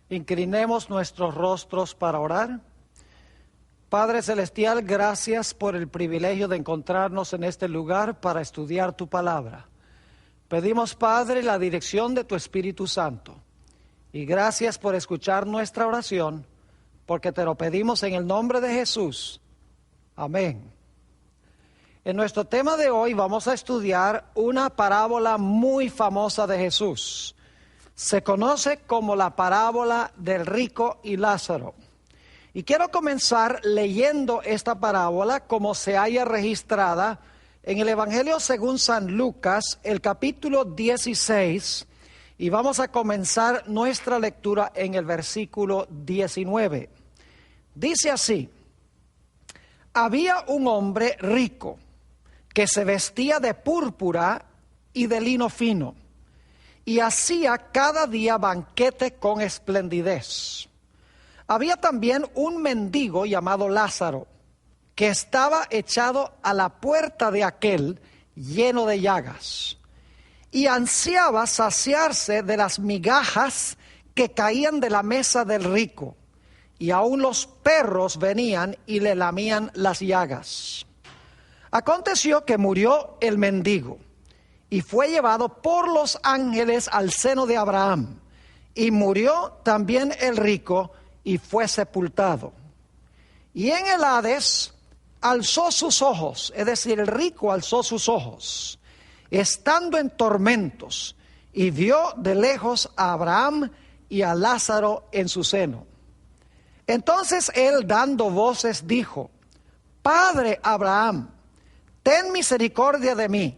Inclinemos nuestros rostros para orar. Padre Celestial, gracias por el privilegio de encontrarnos en este lugar para estudiar tu palabra. Pedimos, Padre, la dirección de tu Espíritu Santo. Y gracias por escuchar nuestra oración, porque te lo pedimos en el nombre de Jesús. Amén. En nuestro tema de hoy vamos a estudiar una parábola muy famosa de Jesús. Se conoce como la parábola del rico y Lázaro. Y quiero comenzar leyendo esta parábola como se halla registrada en el Evangelio según San Lucas, el capítulo 16, y vamos a comenzar nuestra lectura en el versículo 19. Dice así: había un hombre rico que se vestía de púrpura y de lino fino, y hacía cada día banquete con esplendidez. Había también un mendigo llamado Lázaro, que estaba echado a la puerta de aquel, lleno de llagas, y ansiaba saciarse de las migajas que caían de la mesa del rico, y aun los perros venían y le lamían las llagas. Aconteció que murió el mendigo, y fue llevado por los ángeles al seno de Abraham, y murió también el rico, y fue sepultado. Y en el Hades alzó sus ojos, es decir, el rico alzó sus ojos, estando en tormentos, y vio de lejos a Abraham y a Lázaro en su seno. Entonces él, dando voces, dijo: Padre Abraham, ten misericordia de mí,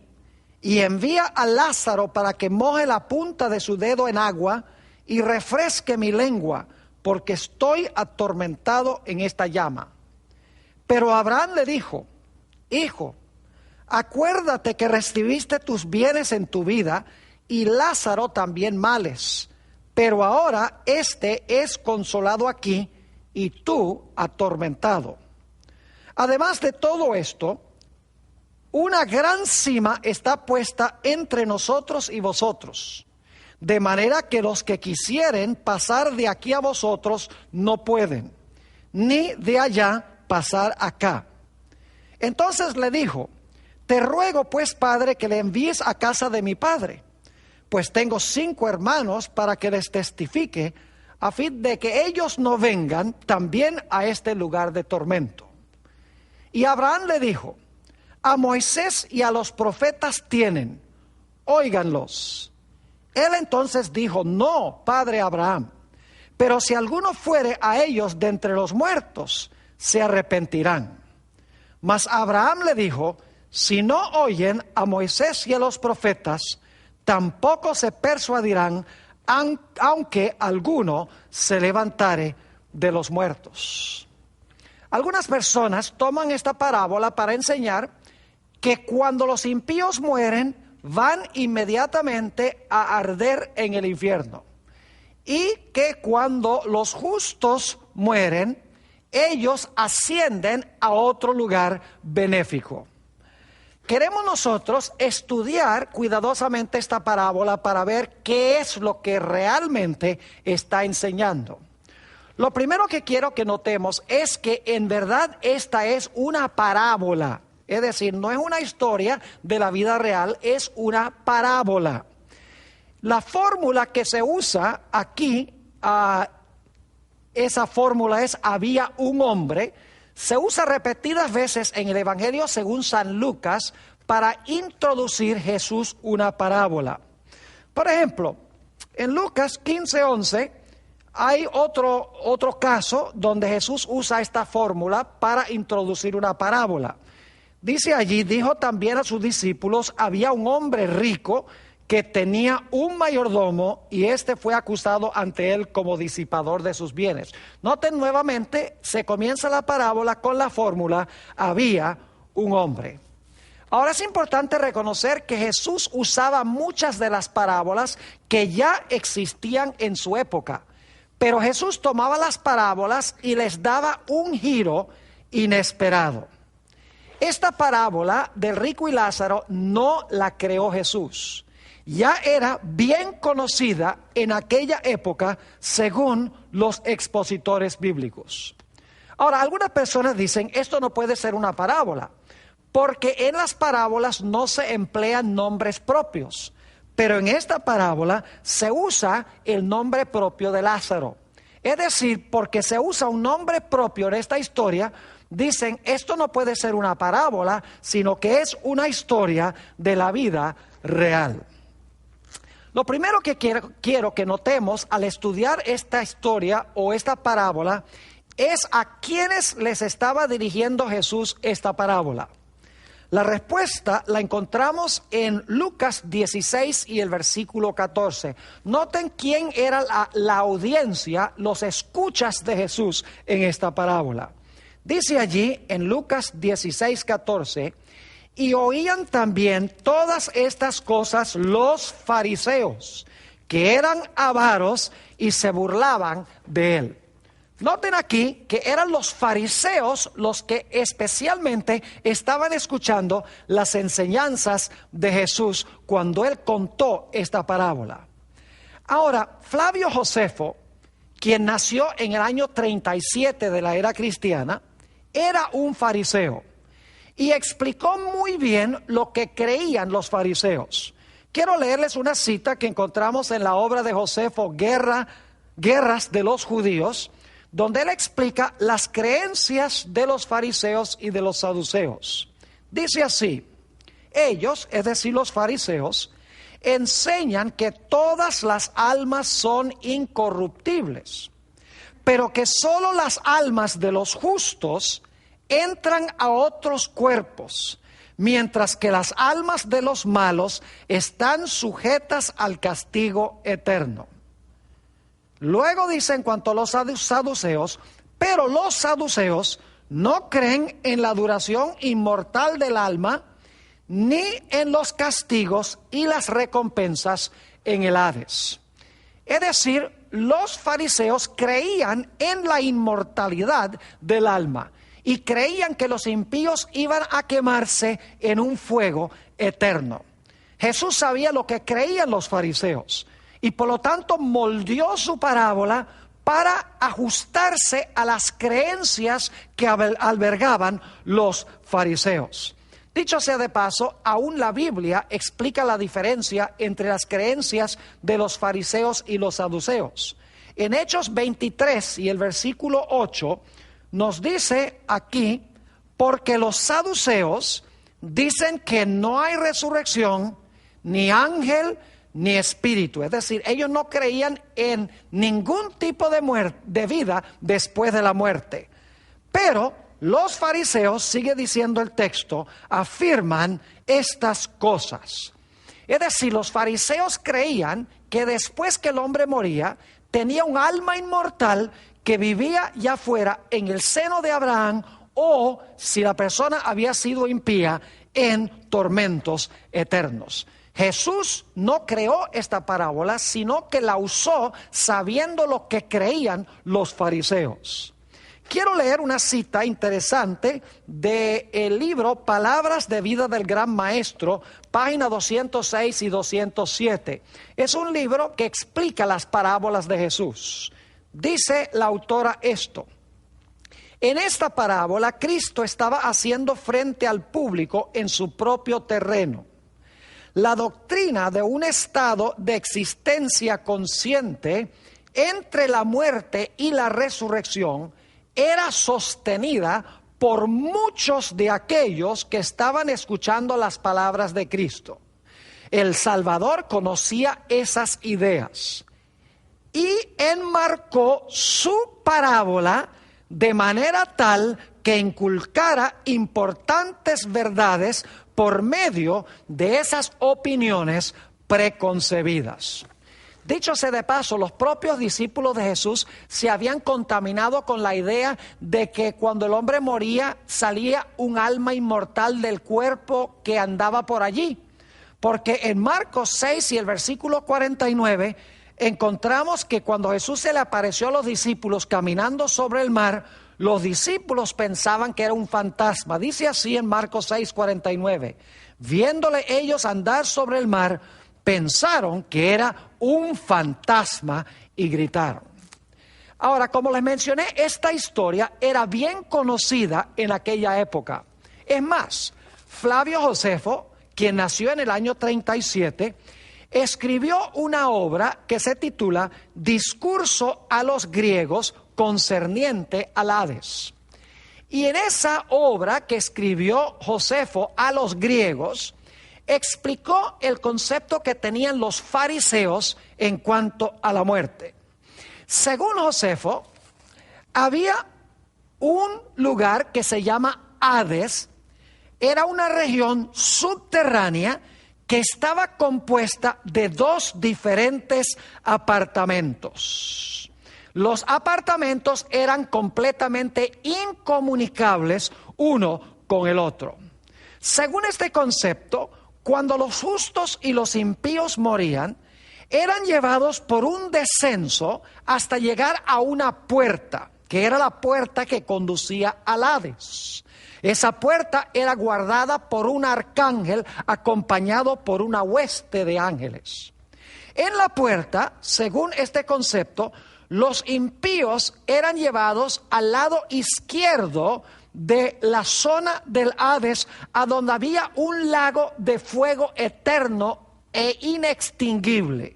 y envía a Lázaro para que moje la punta de su dedo en agua y refresque mi lengua, porque estoy atormentado en esta llama. Pero Abraham le dijo: Hijo, acuérdate que recibiste tus bienes en tu vida, y Lázaro también males, pero ahora éste es consolado aquí, y tú atormentado. Además de todo esto, una gran sima está puesta entre nosotros y vosotros, de manera que los que quisieren pasar de aquí a vosotros no pueden, ni de allá pasar acá. Entonces le dijo: Te ruego pues, Padre, que le envíes a casa de mi padre, pues tengo 5 hermanos, para que les testifique, a fin de que ellos no vengan también a este lugar de tormento. Y Abraham le dijo: A Moisés y a los profetas tienen, óiganlos. Él entonces dijo: No, Padre Abraham, pero si alguno fuere a ellos de entre los muertos, se arrepentirán. Mas Abraham le dijo: Si no oyen a Moisés y a los profetas, tampoco se persuadirán, aunque alguno se levantare de los muertos. Algunas personas toman esta parábola para enseñar que cuando los impíos mueren, van inmediatamente a arder en el infierno, y que cuando los justos mueren, ellos ascienden a otro lugar benéfico. Queremos nosotros estudiar cuidadosamente esta parábola para ver qué es lo que realmente está enseñando. Lo primero que quiero que notemos es que en verdad esta es una parábola. Es decir, no es una historia de la vida real, es una parábola. La fórmula que se usa aquí, esa fórmula es: había un hombre. Se usa repetidas veces en el Evangelio según San Lucas para introducir Jesús una parábola. Por ejemplo, en Lucas 15:11 hay otro caso donde Jesús usa esta fórmula para introducir una parábola. Dice allí: dijo también a sus discípulos: había un hombre rico que tenía un mayordomo, y éste fue acusado ante él como disipador de sus bienes. Noten nuevamente, se comienza la parábola con la fórmula: había un hombre. Ahora es importante reconocer que Jesús usaba muchas de las parábolas que ya existían en su época, pero Jesús tomaba las parábolas y les daba un giro inesperado. Esta parábola del rico y Lázaro no la creó Jesús, ya era bien conocida en aquella época según los expositores bíblicos. Ahora, algunas personas dicen, esto no puede ser una parábola, porque en las parábolas no se emplean nombres propios, pero en esta parábola se usa el nombre propio de Lázaro. Es decir, porque se usa un nombre propio en esta historia, dicen, esto no puede ser una parábola, sino que es una historia de la vida real. Lo primero que quiero que notemos al estudiar esta historia o esta parábola es a quienes les estaba dirigiendo Jesús esta parábola. La respuesta la encontramos en Lucas 16 y el versículo 14. Noten quién era la audiencia, los escuchas de Jesús en esta parábola. Dice allí en Lucas 16, 14, y oían también todas estas cosas los fariseos, que eran avaros y se burlaban de él. Noten aquí que eran los fariseos los que especialmente estaban escuchando las enseñanzas de Jesús cuando él contó esta parábola. Ahora, Flavio Josefo, quien nació en el año 37 de la era cristiana, era un fariseo y explicó muy bien lo que creían los fariseos. Quiero leerles una cita que encontramos en la obra de Josefo, Guerras de los Judíos, donde él explica las creencias de los fariseos y de los saduceos. Dice así, ellos, es decir, los fariseos, enseñan que todas las almas son incorruptibles, pero que solo las almas de los justos entran a otros cuerpos, mientras que las almas de los malos están sujetas al castigo eterno. Luego dice en cuanto a los saduceos, pero los saduceos no creen en la duración inmortal del alma, ni en los castigos y las recompensas en el Hades. Es decir, los fariseos creían en la inmortalidad del alma y creían que los impíos iban a quemarse en un fuego eterno. Jesús sabía lo que creían los fariseos y por lo tanto moldeó su parábola para ajustarse a las creencias que albergaban los fariseos. Dicho sea de paso, aún la Biblia explica la diferencia entre las creencias de los fariseos y los saduceos. En Hechos 23 y el versículo 8 nos dice aquí, porque los saduceos dicen que no hay resurrección, ni ángel, ni espíritu. Es decir, ellos no creían en ningún tipo de vida después de la muerte. Pero los fariseos, sigue diciendo el texto, afirman estas cosas. Es decir, los fariseos creían que después que el hombre moría, tenía un alma inmortal que vivía ya fuera en el seno de Abraham, o si la persona había sido impía, en tormentos eternos. Jesús no creó esta parábola, sino que la usó sabiendo lo que creían los fariseos. Quiero leer una cita interesante del libro Palabras de Vida del Gran Maestro, página 206 y 207. Es un libro que explica las parábolas de Jesús. Dice la autora esto: en esta parábola Cristo estaba haciendo frente al público en su propio terreno. La doctrina de un estado de existencia consciente entre la muerte y la resurrección era sostenida por muchos de aquellos que estaban escuchando las palabras de Cristo. El Salvador conocía esas ideas y enmarcó su parábola de manera tal que inculcara importantes verdades por medio de esas opiniones preconcebidas. Dicho sea de paso, los propios discípulos de Jesús se habían contaminado con la idea de que cuando el hombre moría salía un alma inmortal del cuerpo que andaba por allí. Porque en Marcos 6 y el versículo 49 encontramos que cuando Jesús se le apareció a los discípulos caminando sobre el mar, los discípulos pensaban que era un fantasma. Dice así en Marcos 6, 49. Viéndole ellos andar sobre el mar, pensaron que era un fantasma y gritaron. Ahora, como les mencioné, esta historia era bien conocida en aquella época. Es más, Flavio Josefo, quien nació en el año 37, escribió una obra que se titula Discurso a los griegos concerniente al Hades. Y en esa obra que escribió Josefo a los griegos, explicó el concepto que tenían los fariseos en cuanto a la muerte. Según Josefo, había un lugar que se llama Hades. Era una región subterránea que estaba compuesta de dos diferentes apartamentos. Los apartamentos eran completamente incomunicables uno con el otro. Según este concepto, cuando los justos y los impíos morían, eran llevados por un descenso hasta llegar a una puerta, que era la puerta que conducía al Hades. Esa puerta era guardada por un arcángel acompañado por una hueste de ángeles. En la puerta, según este concepto, los impíos eran llevados al lado izquierdo de la zona del Hades, a donde había un lago de fuego eterno e inextinguible.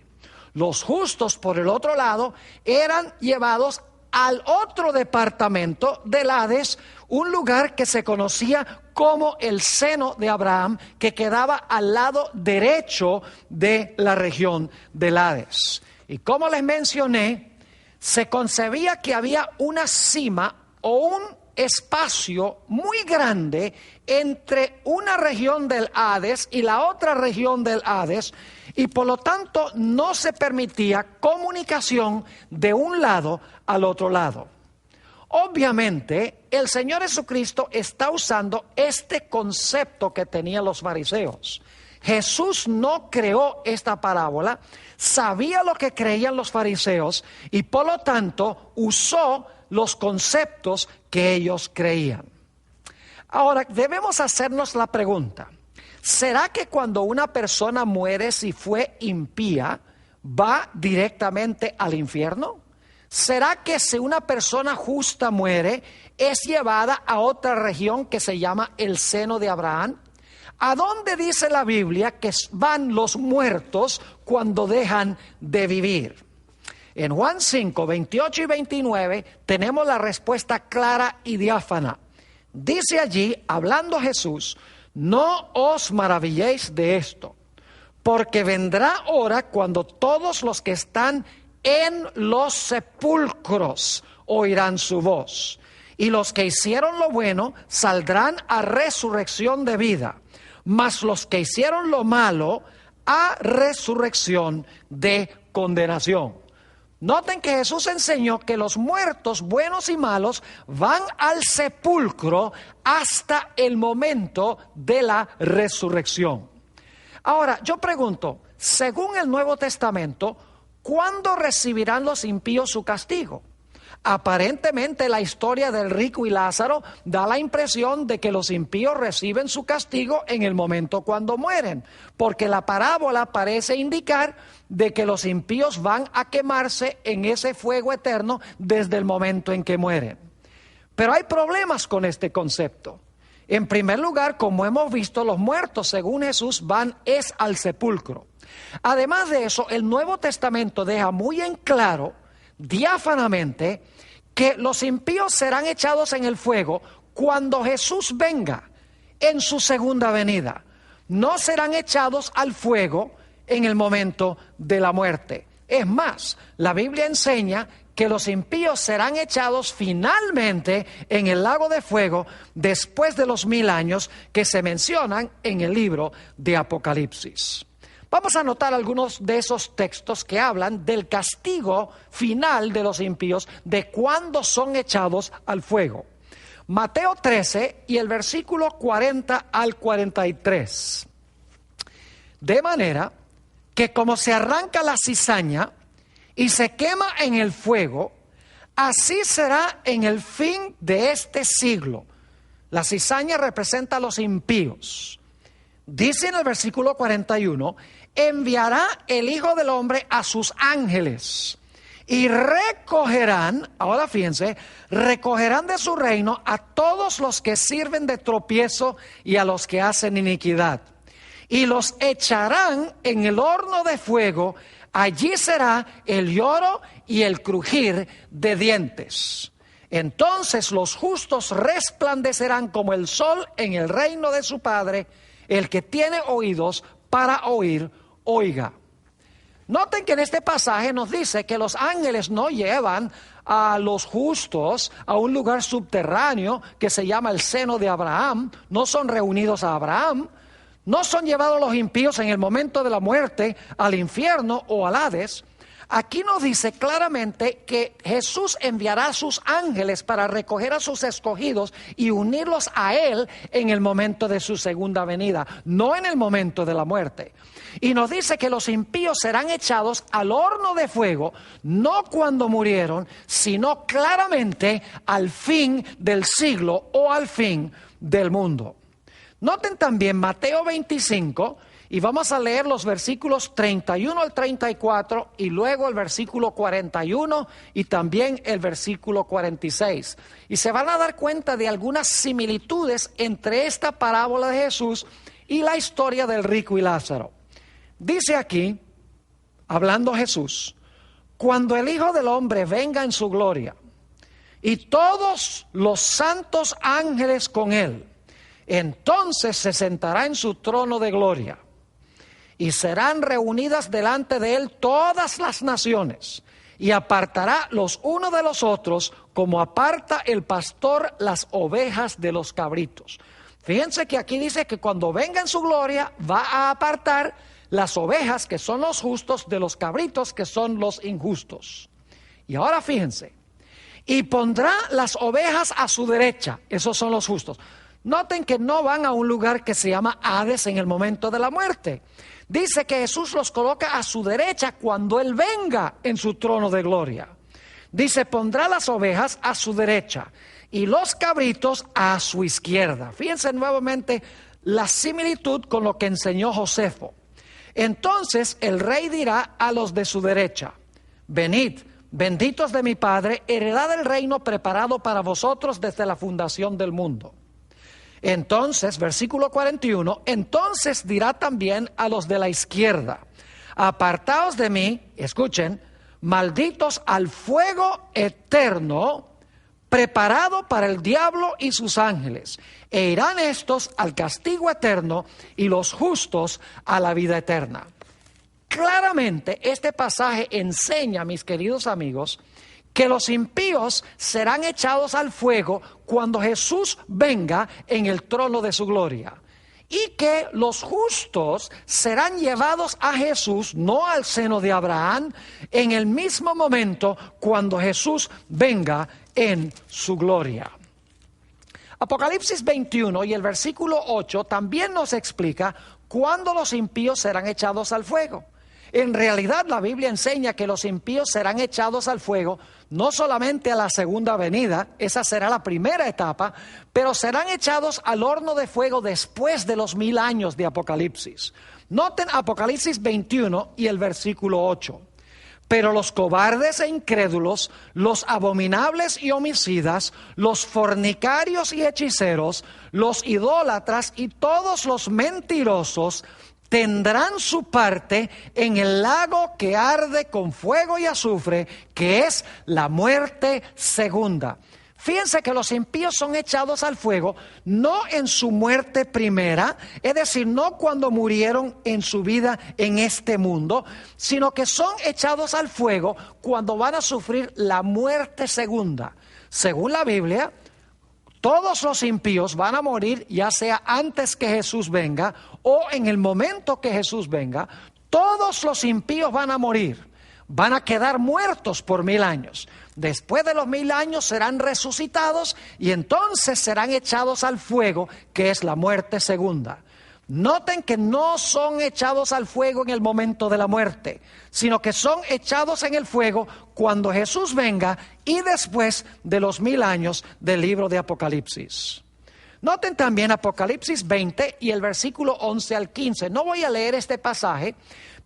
Los justos, por el otro lado, eran llevados al otro departamento del Hades, un lugar que se conocía como el seno de Abraham, que quedaba al lado derecho de la región del Hades. Y como les mencioné, se concebía que había una cima o un espacio muy grande entre una región del Hades y la otra región del Hades, y por lo tanto no se permitía comunicación de un lado al otro lado. Obviamente, el Señor Jesucristo está usando este concepto que tenían los fariseos. Jesús no creó esta parábola, sabía lo que creían los fariseos y por lo tanto usó los conceptos que ellos creían. Ahora, debemos hacernos la pregunta: ¿será que cuando una persona muere, si fue impía, va directamente al infierno? ¿Será que si una persona justa muere, es llevada a otra región que se llama el seno de Abraham? ¿A dónde dice la Biblia que van los muertos cuando dejan de vivir? En Juan 5, 28 y 29 tenemos la respuesta clara y diáfana. Dice allí, hablando Jesús: no os maravilléis de esto, porque vendrá hora cuando todos los que están en los sepulcros oirán su voz, y los que hicieron lo bueno saldrán a resurrección de vida, mas los que hicieron lo malo a resurrección de condenación. Noten que Jesús enseñó que los muertos, buenos y malos, van al sepulcro hasta el momento de la resurrección. Ahora, yo pregunto, según el Nuevo Testamento, ¿cuándo recibirán los impíos su castigo? Aparentemente la historia del rico y Lázaro da la impresión de que los impíos reciben su castigo en el momento cuando mueren, porque la parábola parece indicar de que los impíos van a quemarse en ese fuego eterno desde el momento en que mueren. Pero hay problemas con este concepto. En primer lugar, como hemos visto, los muertos, según Jesús, van al sepulcro. Además de eso, el Nuevo Testamento deja muy en claro, diáfanamente, que los impíos serán echados en el fuego cuando Jesús venga en su segunda venida. No serán echados al fuego en el momento de la muerte. Es más, la Biblia enseña que los impíos serán echados finalmente en el lago de fuego después de los 1000 años que se mencionan en el libro de Apocalipsis. Vamos a notar algunos de esos textos que hablan del castigo final de los impíos, de cuándo son echados al fuego. Mateo 13 y el versículo 40 al 43. De manera que como se arranca la cizaña y se quema en el fuego, así será en el fin de este siglo. La cizaña representa a los impíos. Dice en el versículo 41, enviará el Hijo del Hombre a sus ángeles y recogerán, ahora fíjense, recogerán de su reino a todos los que sirven de tropiezo y a los que hacen iniquidad. Y los echarán en el horno de fuego, allí será el lloro y el crujir de dientes. Entonces los justos resplandecerán como el sol en el reino de su Padre. El que tiene oídos para oír, oiga. Noten que en este pasaje nos dice que los ángeles no llevan a los justos a un lugar subterráneo que se llama el seno de Abraham, no son reunidos a Abraham, no son llevados los impíos en el momento de la muerte al infierno o al Hades. Aquí nos dice claramente que Jesús enviará a sus ángeles para recoger a sus escogidos y unirlos a Él en el momento de su segunda venida, no en el momento de la muerte. Y nos dice que los impíos serán echados al horno de fuego, no cuando murieron, sino claramente al fin del siglo o al fin del mundo. Noten también Mateo 25, y vamos a leer los versículos 31 al 34 y luego el versículo 41 y también el versículo 46. Y se van a dar cuenta de algunas similitudes entre esta parábola de Jesús y la historia del rico y Lázaro. Dice aquí, hablando Jesús, cuando el Hijo del Hombre venga en su gloria y todos los santos ángeles con él, entonces se sentará en su trono de gloria. Y serán reunidas delante de él todas las naciones, y apartará los unos de los otros, como aparta el pastor las ovejas de los cabritos. Fíjense que aquí dice que cuando venga en su gloria, va a apartar las ovejas, que son los justos, de los cabritos, que son los injustos. Y ahora fíjense, y pondrá las ovejas a su derecha, esos son los justos. Noten que no van a un lugar que se llama Hades en el momento de la muerte. Dice que Jesús los coloca a su derecha cuando Él venga en su trono de gloria. Dice, pondrá las ovejas a su derecha y los cabritos a su izquierda. Fíjense nuevamente la similitud con lo que enseñó Josefo. Entonces el rey dirá a los de su derecha, venid, benditos de mi Padre, heredad el reino preparado para vosotros desde la fundación del mundo. Entonces, versículo 41, entonces dirá también a los de la izquierda, apartaos de mí, escuchen, malditos al fuego eterno, preparado para el diablo y sus ángeles, e irán estos al castigo eterno y los justos a la vida eterna. Claramente, este pasaje enseña, mis queridos amigos, que los impíos serán echados al fuego cuando Jesús venga en el trono de su gloria. Y que los justos serán llevados a Jesús, no al seno de Abraham, en el mismo momento cuando Jesús venga en su gloria. Apocalipsis 21 y el versículo 8 también nos explica cuándo los impíos serán echados al fuego. En realidad la Biblia enseña que los impíos serán echados al fuego no solamente a la segunda venida, esa será la primera etapa, pero serán echados al horno de fuego después de los 1000 años de Apocalipsis. Noten Apocalipsis 21 y el versículo 8. Pero los cobardes e incrédulos, los abominables y homicidas, los fornicarios y hechiceros, los idólatras y todos los mentirosos tendrán su parte en el lago que arde con fuego y azufre, que es la muerte segunda. Fíjense que los impíos son echados al fuego no en su muerte primera, es decir, no cuando murieron en su vida en este mundo, sino que son echados al fuego cuando van a sufrir la muerte segunda. Según la Biblia, todos los impíos van a morir, ya sea antes que Jesús venga o en el momento que Jesús venga. Todos los impíos van a morir, van a quedar muertos por 1000 años. Después de los 1000 años serán resucitados y entonces serán echados al fuego, que es la muerte segunda. Noten que no son echados al fuego en el momento de la muerte, sino que son echados en el fuego cuando Jesús venga y después de los 1000 años del libro de Apocalipsis. Noten también Apocalipsis 20 y el versículo 11 al 15. No voy a leer este pasaje,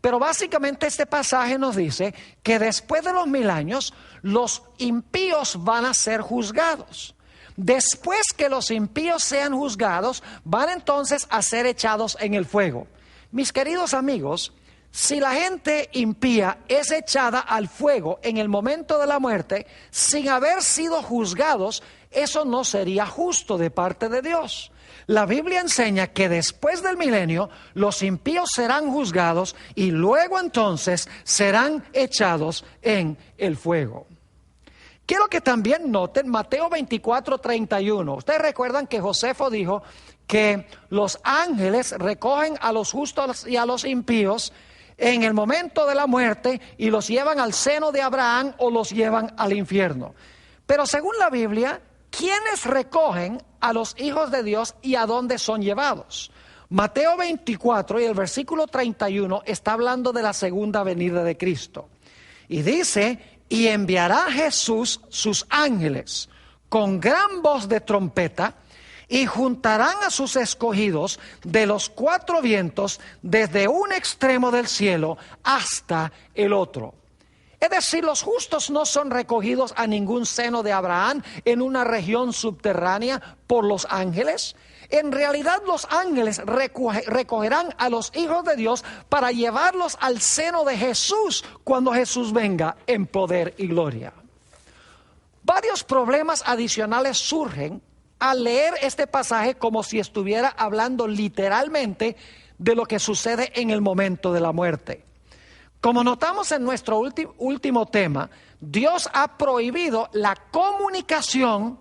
pero básicamente este pasaje nos dice que después de los 1000 años, los impíos van a ser juzgados. Después que los impíos sean juzgados, van entonces a ser echados en el fuego. Mis queridos amigos, si la gente impía es echada al fuego en el momento de la muerte, sin haber sido juzgados, eso no sería justo de parte de Dios. La Biblia enseña que después del milenio, los impíos serán juzgados y luego entonces serán echados en el fuego. Quiero que también noten Mateo 24:31. Ustedes recuerdan que Josefo dijo que los ángeles recogen a los justos y a los impíos en el momento de la muerte y los llevan al seno de Abraham o los llevan al infierno. Pero según la Biblia, ¿quiénes recogen a los hijos de Dios y a dónde son llevados? Mateo 24 y el versículo 31 está hablando de la segunda venida de Cristo. Y dice: y enviará Jesús sus ángeles con gran voz de trompeta, y juntarán a sus escogidos de los 4 vientos, desde un extremo del cielo hasta el otro. Es decir, los justos no son recogidos a ningún seno de Abraham en una región subterránea por los ángeles. En realidad los ángeles recogerán a los hijos de Dios para llevarlos al seno de Jesús cuando Jesús venga en poder y gloria. Varios problemas adicionales surgen al leer este pasaje como si estuviera hablando literalmente de lo que sucede en el momento de la muerte. Como notamos en nuestro último tema, Dios ha prohibido la comunicación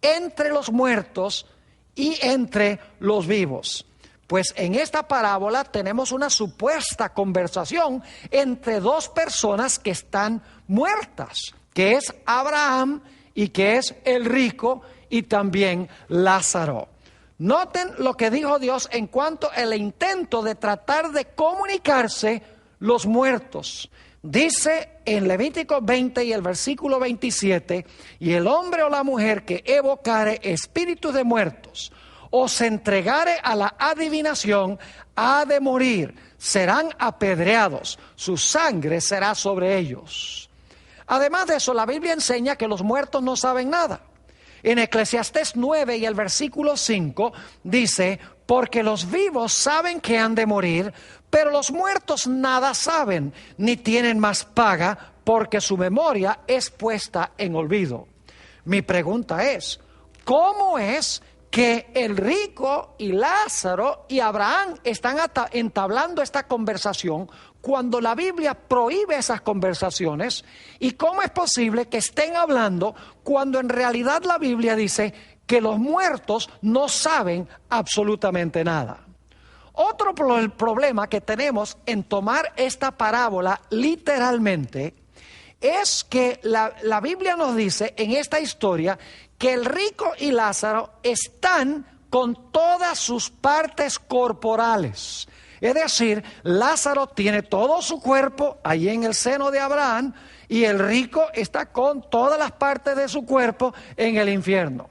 entre los muertos y entre los vivos. Pues en esta parábola tenemos una supuesta conversación entre 2 personas que están muertas, que es Abraham y que es el rico y también Lázaro. Noten lo que dijo Dios en cuanto al intento de tratar de comunicarse los muertos. Dice en Levítico 20 y el versículo 27: y el hombre o la mujer que evocare espíritus de muertos o se entregare a la adivinación ha de morir, serán apedreados, su sangre será sobre ellos. Además de eso, la Biblia enseña que los muertos no saben nada. En Eclesiastés 9 y el versículo 5 dice: porque los vivos saben que han de morir, pero los muertos nada saben, ni tienen más paga, porque su memoria es puesta en olvido. Mi pregunta es: ¿cómo es que el rico y Lázaro y Abraham están entablando esta conversación cuando la Biblia prohíbe esas conversaciones? ¿Y cómo es posible que estén hablando cuando en realidad la Biblia dice que los muertos no saben absolutamente nada? Otro problema que tenemos en tomar esta parábola literalmente es que la Biblia nos dice en esta historia que el rico y Lázaro están con todas sus partes corporales. Es decir, Lázaro tiene todo su cuerpo allí en el seno de Abraham y el rico está con todas las partes de su cuerpo en el infierno.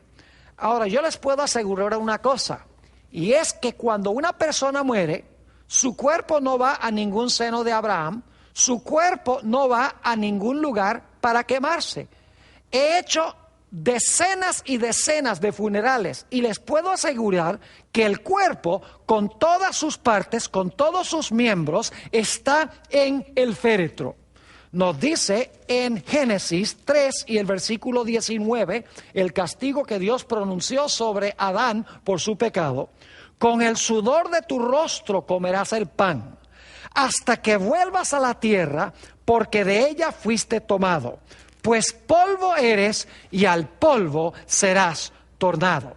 Ahora, yo les puedo asegurar una cosa, y es que cuando una persona muere, su cuerpo no va a ningún seno de Abraham, su cuerpo no va a ningún lugar para quemarse. He hecho decenas y decenas de funerales y les puedo asegurar que el cuerpo con todas sus partes, con todos sus miembros, está en el féretro. Nos dice en Génesis 3 y el versículo 19, el castigo que Dios pronunció sobre Adán por su pecado: con el sudor de tu rostro comerás el pan, hasta que vuelvas a la tierra, porque de ella fuiste tomado, pues polvo eres y al polvo serás tornado.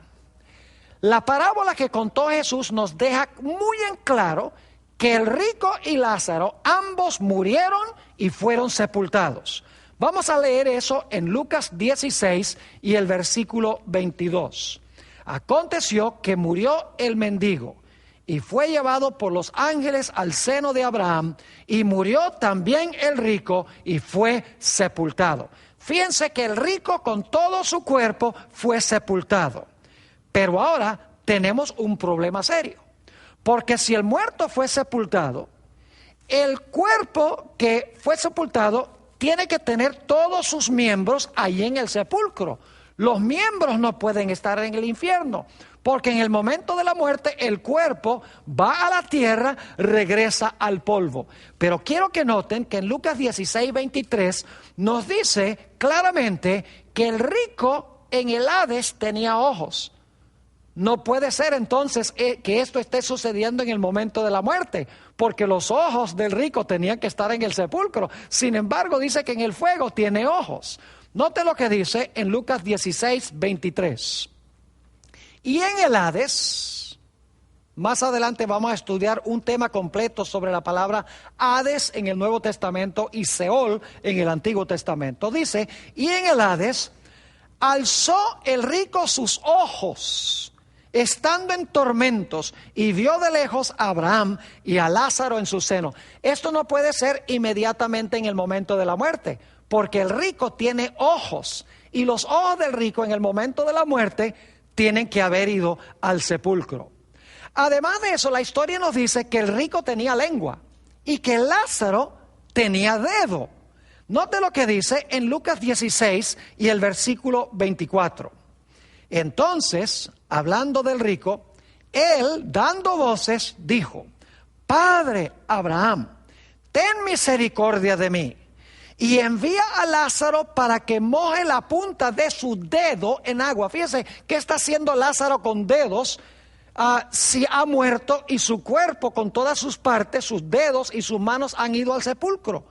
La parábola que contó Jesús nos deja muy en claro que el rico y Lázaro ambos murieron y fueron sepultados. Vamos a leer eso en Lucas 16 y el versículo 22. Aconteció que murió el mendigo y fue llevado por los ángeles al seno de Abraham, y murió también el rico y fue sepultado. Fíjense que el rico con todo su cuerpo fue sepultado. Pero ahora tenemos un problema serio. Porque si el muerto fue sepultado, el cuerpo que fue sepultado tiene que tener todos sus miembros ahí en el sepulcro. Los miembros no pueden estar en el infierno, porque en el momento de la muerte el cuerpo va a la tierra, regresa al polvo. Pero quiero que noten que en Lucas 16:23 nos dice claramente que el rico en el Hades tenía ojos. No puede ser entonces que esto esté sucediendo en el momento de la muerte, porque los ojos del rico tenían que estar en el sepulcro. Sin embargo, dice que en el fuego tiene ojos. Note lo que dice en Lucas 16:23. Y en el Hades, más adelante vamos a estudiar un tema completo sobre la palabra Hades en el Nuevo Testamento y Seol en el Antiguo Testamento. Dice, y en el Hades alzó el rico sus ojos, estando en tormentos, y vio de lejos a Abraham y a Lázaro en su seno. Esto no puede ser inmediatamente en el momento de la muerte, porque el rico tiene ojos, y los ojos del rico en el momento de la muerte tienen que haber ido al sepulcro. Además de eso, la historia nos dice que el rico tenía lengua y que Lázaro tenía dedo. Note lo que dice en Lucas 16 y el versículo 24. Entonces, hablando del rico, él, dando voces, dijo, Padre Abraham, ten misericordia de mí, y envía a Lázaro para que moje la punta de su dedo en agua. Fíjense, ¿qué está haciendo Lázaro con dedos? Si ha muerto y su cuerpo con todas sus partes, sus dedos y sus manos han ido al sepulcro.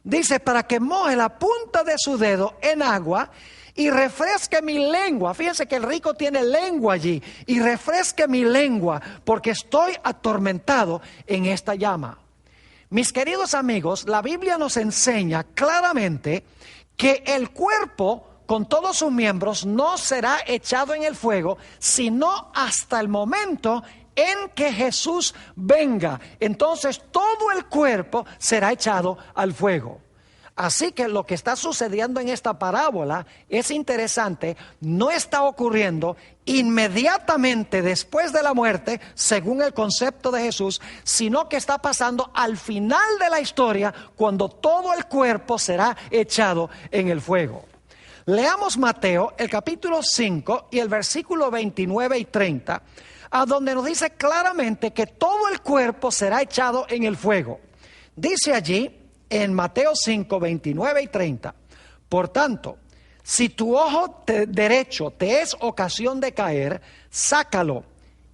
Dice, para que moje la punta de su dedo en agua y refresque mi lengua. Fíjense que el rico tiene lengua allí. Y refresque mi lengua porque estoy atormentado en esta llama. Mis queridos amigos, la Biblia nos enseña claramente que el cuerpo con todos sus miembros no será echado en el fuego, sino hasta el momento en que Jesús venga. Entonces todo el cuerpo será echado al fuego. Así que lo que está sucediendo en esta parábola es interesante, no está ocurriendo inmediatamente después de la muerte, según el concepto de Jesús, sino que está pasando al final de la historia, cuando todo el cuerpo será echado en el fuego. Leamos Mateo, el capítulo 5 y el versículo 29 y 30, a donde nos dice claramente que todo el cuerpo será echado en el fuego. Dice allí, en Mateo 5, 29 y 30, por tanto, si tu ojo derecho te es ocasión de caer, sácalo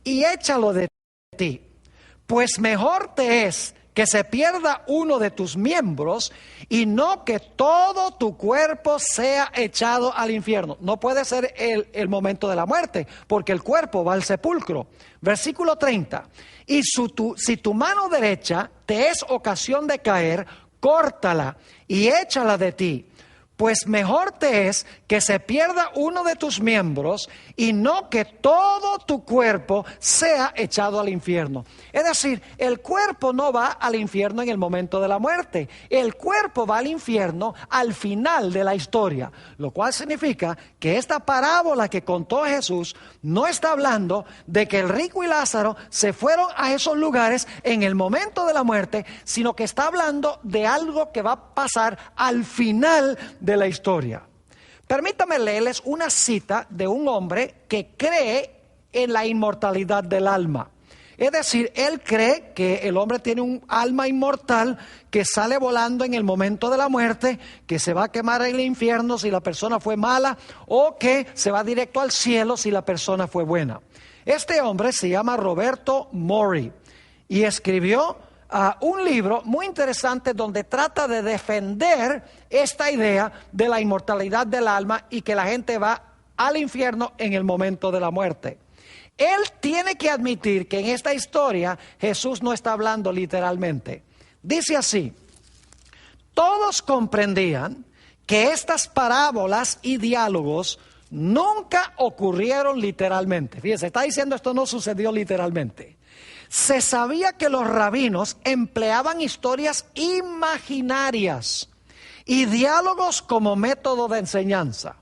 y échalo de ti, pues mejor te es que se pierda uno de tus miembros y no que todo tu cuerpo sea echado al infierno. No puede ser el momento de la muerte, porque el cuerpo va al sepulcro. Versículo 30, y si tu mano derecha te es ocasión de caer, córtala y échala de ti, pues mejor te es que se pierda uno de tus miembros y no que todo tu cuerpo sea echado al infierno. Es decir, el cuerpo no va al infierno en el momento de la muerte, el cuerpo va al infierno al final de la historia, lo cual significa que esta parábola que contó Jesús no está hablando de que el rico y Lázaro se fueron a esos lugares en el momento de la muerte, sino que está hablando de algo que va a pasar al final de la historia. Permítame leerles una cita de un hombre que cree en la inmortalidad del alma. Es decir, él cree que el hombre tiene un alma inmortal que sale volando en el momento de la muerte, que se va a quemar en el infierno si la persona fue mala, o que se va directo al cielo si la persona fue buena. Este hombre se llama Roberto Mori y escribió un libro muy interesante donde trata de defender esta idea de la inmortalidad del alma y que la gente va al infierno en el momento de la muerte. Él tiene que admitir que en esta historia Jesús no está hablando literalmente. Dice así, todos comprendían que estas parábolas y diálogos nunca ocurrieron literalmente. Fíjense, está diciendo esto no sucedió literalmente. Se sabía que los rabinos empleaban historias imaginarias y diálogos como método de enseñanza.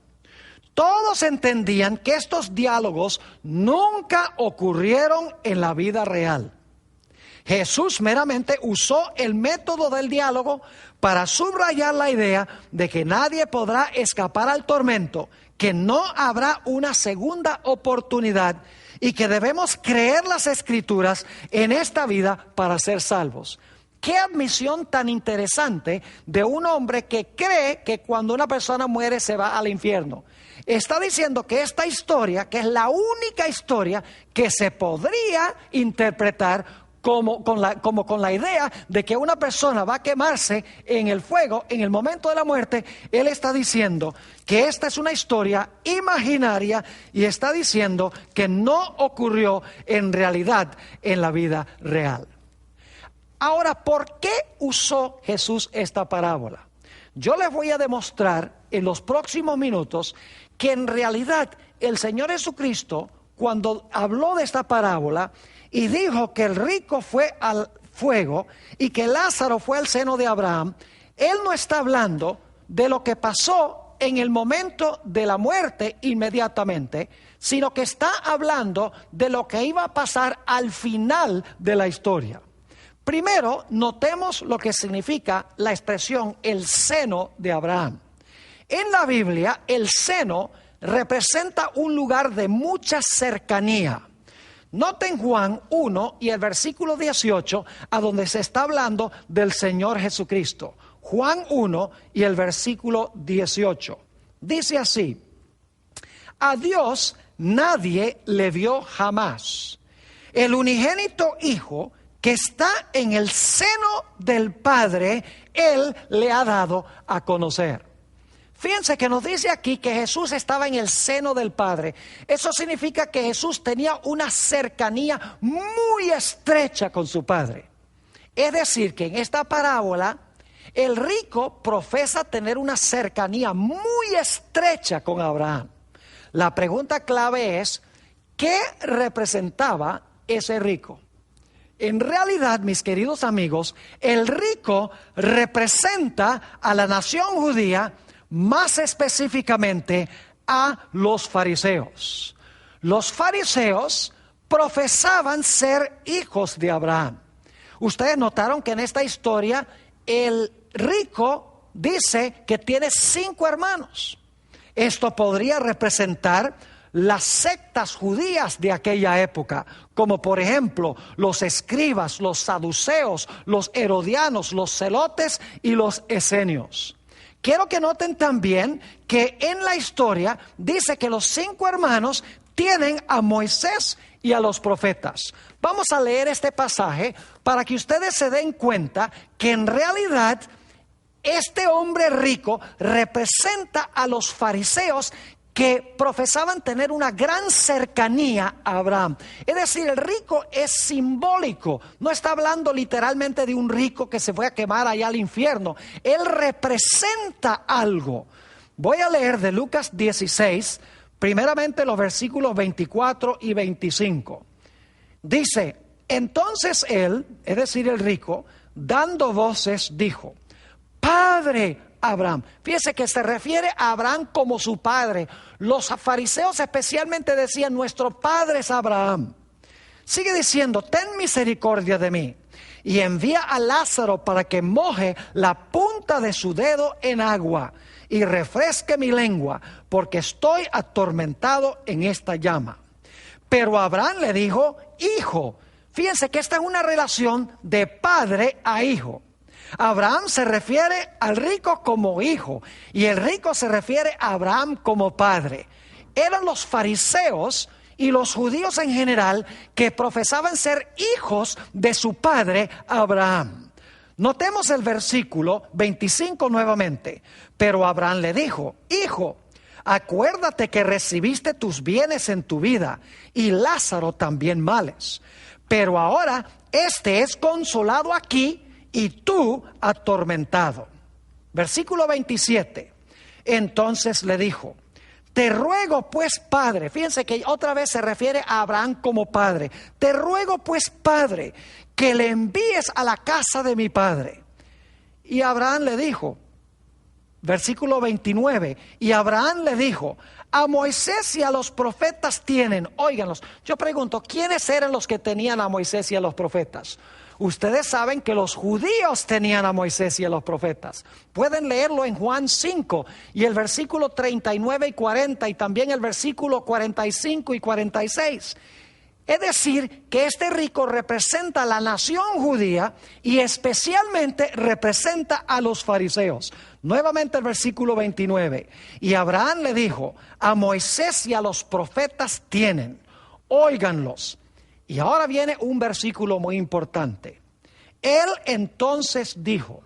Todos entendían que estos diálogos nunca ocurrieron en la vida real. Jesús meramente usó el método del diálogo para subrayar la idea de que nadie podrá escapar al tormento, que no habrá una segunda oportunidad y que debemos creer las Escrituras en esta vida para ser salvos. Qué admisión tan interesante de un hombre que cree que cuando una persona muere se va al infierno. Está diciendo que esta historia, que es la única historia que se podría interpretar como con la idea de que una persona va a quemarse en el fuego en el momento de la muerte, él está diciendo que esta es una historia imaginaria y está diciendo que no ocurrió en realidad en la vida real. Ahora, ¿por qué usó Jesús esta parábola? Yo les voy a demostrar en los próximos minutos que en realidad el Señor Jesucristo, cuando habló de esta parábola y dijo que el rico fue al fuego y que Lázaro fue al seno de Abraham, Él no está hablando de lo que pasó en el momento de la muerte inmediatamente, sino que está hablando de lo que iba a pasar al final de la historia. Primero, notemos lo que significa la expresión el seno de Abraham. En la Biblia, el seno representa un lugar de mucha cercanía. Noten Juan 1 y el versículo 18, a donde se está hablando del Señor Jesucristo. Juan 1 y el versículo 18. Dice así: a Dios nadie le vio jamás. El unigénito Hijo que está en el seno del Padre, Él le ha dado a conocer. Fíjense que nos dice aquí que Jesús estaba en el seno del Padre. Eso significa que Jesús tenía una cercanía muy estrecha con su Padre. Es decir, que en esta parábola, el rico profesa tener una cercanía muy estrecha con Abraham. La pregunta clave es, ¿qué representaba ese rico? En realidad, mis queridos amigos, el rico representa a la nación judía, más específicamente a los fariseos. Los fariseos profesaban ser hijos de Abraham. Ustedes notaron que en esta historia el rico dice que tiene 5 hermanos. Esto podría representar las sectas judías de aquella época, como por ejemplo los escribas, los saduceos, los herodianos, los celotes y los esenios. Quiero que noten también que en la historia dice que los 5 hermanos tienen a Moisés y a los profetas. Vamos a leer este pasaje para que ustedes se den cuenta que en realidad este hombre rico representa a los fariseos que profesaban tener una gran cercanía a Abraham. Es decir, el rico es simbólico. No está hablando literalmente de un rico que se fue a quemar allá al infierno. Él representa algo. Voy a leer de Lucas 16, primeramente los versículos 24 y 25. Dice: entonces él, es decir, el rico, dando voces, dijo: Padre Abraham. Fíjese que se refiere a Abraham como su padre. Los fariseos especialmente decían: nuestro padre es Abraham. Sigue diciendo: ten misericordia de mí y envía a Lázaro para que moje la punta de su dedo en agua y refresque mi lengua, porque estoy atormentado en esta llama. Pero Abraham le dijo: hijo. Fíjense que esta es una relación de padre a hijo. Abraham se refiere al rico como hijo y el rico se refiere a Abraham como padre. Eran los fariseos y los judíos en general que profesaban ser hijos de su padre Abraham. Notemos el versículo 25 nuevamente. Pero Abraham le dijo: hijo, acuérdate que recibiste tus bienes en tu vida y Lázaro también males. Pero ahora este es consolado aquí y tú atormentado. Versículo 27. Entonces le dijo: te ruego pues, padre. Fíjense que otra vez se refiere a Abraham como padre. Te ruego pues, padre, que le envíes a la casa de mi padre. Y Abraham le dijo: Versículo 29, y Abraham le dijo, a Moisés y a los profetas tienen, óiganlos. Yo pregunto, ¿quiénes eran los que tenían a Moisés y a los profetas? Ustedes saben que los judíos tenían a Moisés y a los profetas. Pueden leerlo en Juan 5 y el versículo 39 y 40 y también el versículo 45 y 46. Es decir, que este rico representa a la nación judía y especialmente representa a los fariseos. Nuevamente el versículo 29. Y Abraham le dijo, a Moisés y a los profetas tienen, óiganlos. Y ahora viene un versículo muy importante. Él entonces dijo,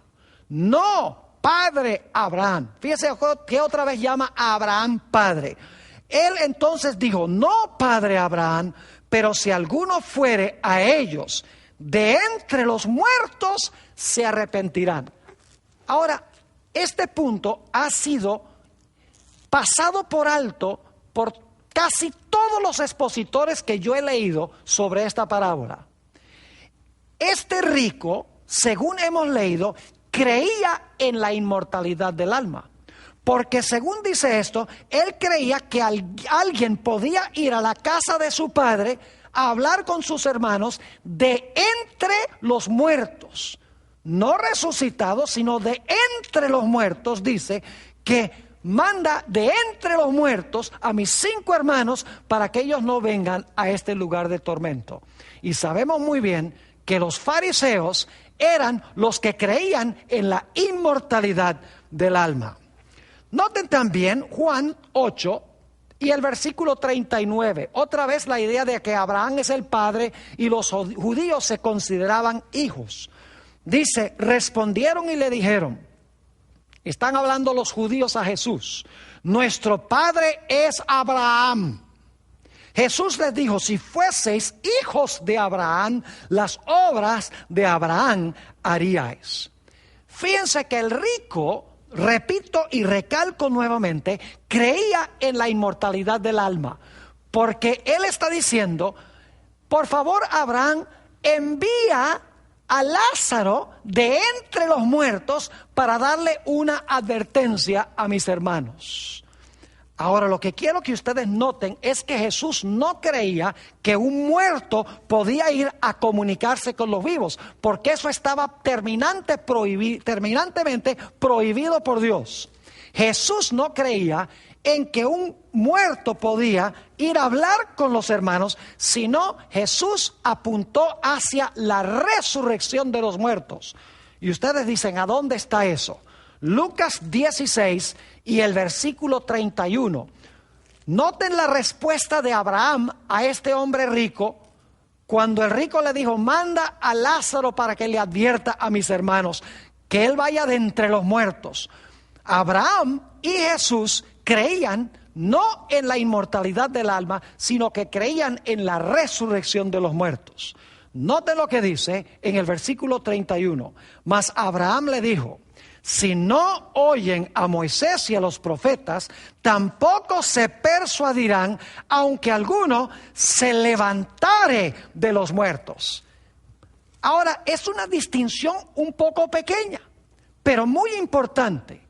no, padre Abraham. Fíjese que otra vez llama a Abraham padre. Él entonces dijo, no, padre Abraham, pero si alguno fuere a ellos de entre los muertos, se arrepentirán. Ahora, este punto ha sido pasado por alto por casi todos los expositores que yo he leído sobre esta parábola. Este rico, según hemos leído, creía en la inmortalidad del alma. Porque según dice esto, él creía que alguien podía ir a la casa de su padre a hablar con sus hermanos de entre los muertos. No resucitados, sino de entre los muertos, dice que manda de entre los muertos a mis 5 hermanos para que ellos no vengan a este lugar de tormento. Y sabemos muy bien que los fariseos eran los que creían en la inmortalidad del alma. Noten también Juan 8 y el versículo 39. Otra vez la idea de que Abraham es el padre y los judíos se consideraban hijos. Dice, respondieron y le dijeron, están hablando los judíos a Jesús, nuestro padre es Abraham. Jesús les dijo, si fueseis hijos de Abraham, las obras de Abraham haríais. Fíjense que el rico, repito y recalco nuevamente, creía en la inmortalidad del alma, porque él está diciendo, por favor Abraham, envía a Lázaro de entre los muertos para darle una advertencia a mis hermanos. Ahora, lo que quiero que ustedes noten es que Jesús no creía que un muerto podía ir a comunicarse con los vivos, porque eso estaba terminantemente prohibido por Dios. Jesús no creía en que un muerto podía ir a hablar con los hermanos, sino Jesús apuntó hacia la resurrección de los muertos. Y ustedes dicen, ¿a dónde está eso? Lucas 16 y el versículo 31. Noten la respuesta de Abraham a este hombre rico, cuando el rico le dijo, manda a Lázaro para que le advierta a mis hermanos, que él vaya de entre los muertos. Abraham y Jesús creían no en la inmortalidad del alma, sino que creían en la resurrección de los muertos. Noten lo que dice en el versículo 31. Mas Abraham le dijo, si no oyen a Moisés y a los profetas, tampoco se persuadirán, aunque alguno se levantare de los muertos. Ahora, es una distinción un poco pequeña, pero muy importante.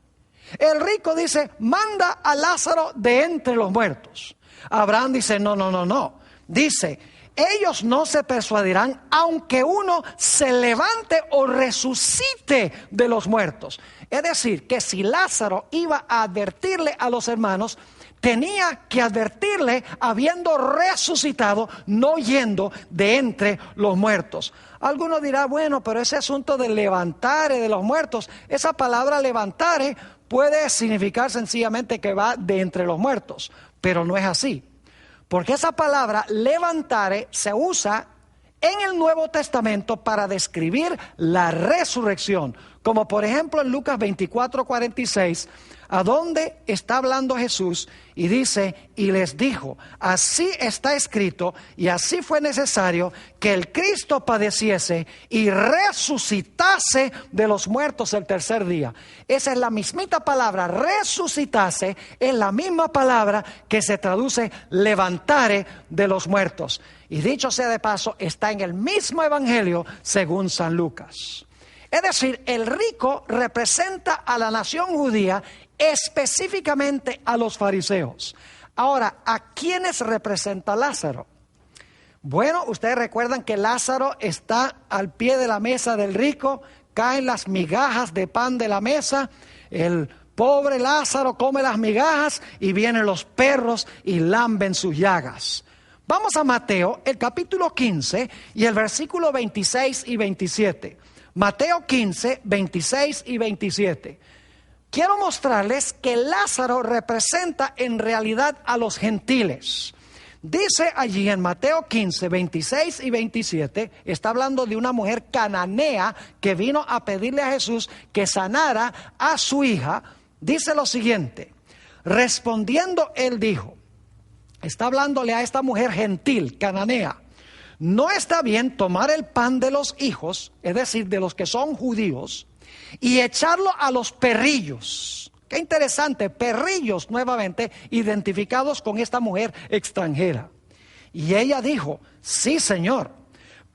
El rico dice, manda a Lázaro de entre los muertos. Abraham dice, no. Dice, ellos no se persuadirán aunque uno se levante o resucite de los muertos. Es decir, que si Lázaro iba a advertirle a los hermanos, tenía que advertirle habiendo resucitado, no yendo de entre los muertos. Alguno dirá, bueno, pero ese asunto de levantare de los muertos, esa palabra levantare puede significar sencillamente que va de entre los muertos, pero no es así. Porque esa palabra levantare se usa en el Nuevo Testamento para describir la resurrección, como por ejemplo en Lucas 24:46, a donde está hablando Jesús y dice, y les dijo, así está escrito y así fue necesario que el Cristo padeciese y resucitase de los muertos el tercer día. Esa es la mismita palabra, resucitase, es la misma palabra que se traduce levantare de los muertos. Y dicho sea de paso, está en el mismo evangelio según San Lucas. Es decir, el rico representa a la nación judía, específicamente a los fariseos. Ahora, ¿a quiénes representa Lázaro? Bueno, ustedes recuerdan que Lázaro está al pie de la mesa del rico, caen las migajas de pan de la mesa, el pobre Lázaro come las migajas y vienen los perros y lamben sus llagas. Vamos a Mateo, el capítulo 15 y el versículo 26 y 27. Mateo 15, 26 y 27. Quiero mostrarles que Lázaro representa en realidad a los gentiles. Dice allí en Mateo 15, 26 y 27, está hablando de una mujer cananea que vino a pedirle a Jesús que sanara a su hija. Dice lo siguiente: respondiendo él dijo, está hablándole a esta mujer gentil, cananea: no está bien tomar el pan de los hijos, es decir, de los que son judíos, y echarlo a los perrillos. Qué interesante, perrillos nuevamente identificados con esta mujer extranjera. Y ella dijo, sí, Señor,